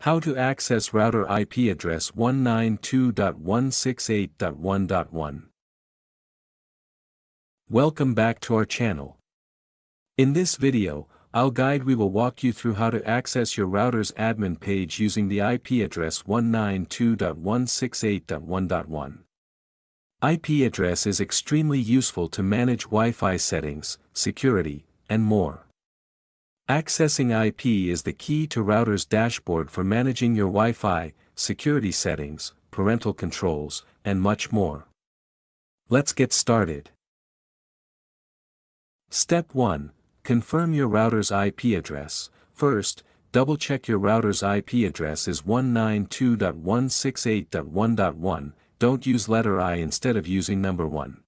How to access router IP address 192.168.1.1. Welcome back to our channel. In this video, we will walk you through how to access your router's admin page using the IP address 192.168.1.1. IP address is extremely useful to manage Wi-Fi settings, security, and more. Accessing IP is the key to router's dashboard for managing your Wi-Fi, security settings, parental controls, and much more. Let's get started. Step 1. Confirm your router's IP address. First, double-check your router's IP address is 192.168.1.1, don't use letter I instead of using number 1.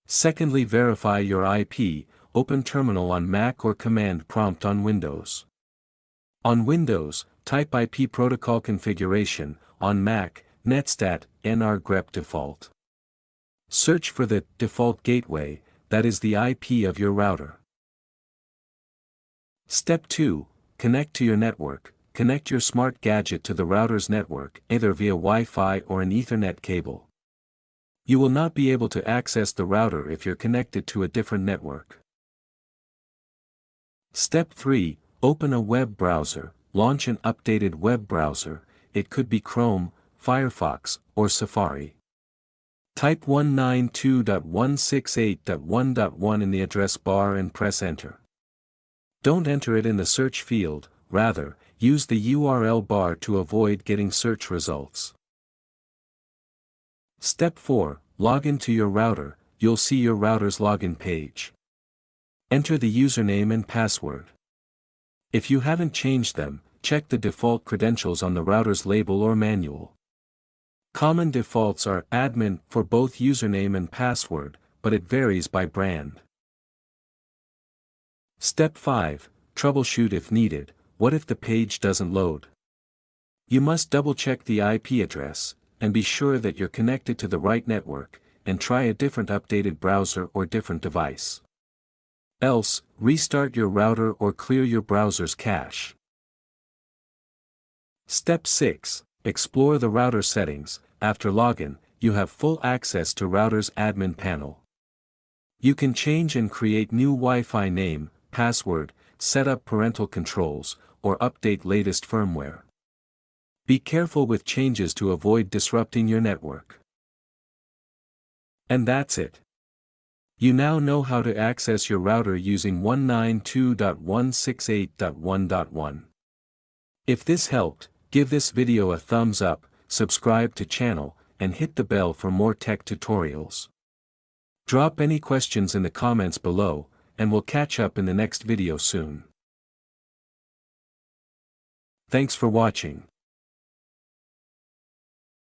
Secondly, verify your IP. Open Terminal on Mac or Command Prompt on Windows. On Windows, type IP protocol configuration, on Mac, netstat, nrgrep default. Search for the default gateway, that is the IP of your router. Step 2. Connect to your network. Connect your smart gadget to the router's network, either via Wi-Fi or an Ethernet cable. You will not be able to access the router if you're connected to a different network. Step 3. Open a web browser. Launch an updated web browser, it could be Chrome, Firefox, or Safari. Type 192.168.1.1 in the address bar and press Enter. Don't enter it in the search field, rather, use the URL bar to avoid getting search results. Step 4. Log into your router, you'll see your router's login page. Enter the username and password. If you haven't changed them, check the default credentials on the router's label or manual. Common defaults are admin for both username and password, but it varies by brand. Step 5. Troubleshoot if needed. What if the page doesn't load? You must double-check the IP address, and be sure that you're connected to the right network, and try a different updated browser or different device. Else, restart your router or clear your browser's cache. Step 6. Explore the router settings. After login, you have full access to router's admin panel. You can change and create new Wi-Fi name, password, set up parental controls, or update latest firmware. Be careful with changes to avoid disrupting your network. And that's it. You now know how to access your router using 192.168.1.1. If this helped, give this video a thumbs up, subscribe to channel, and hit the bell for more tech tutorials. Drop any questions in the comments below, and we'll catch up in the next video soon. Thanks for watching.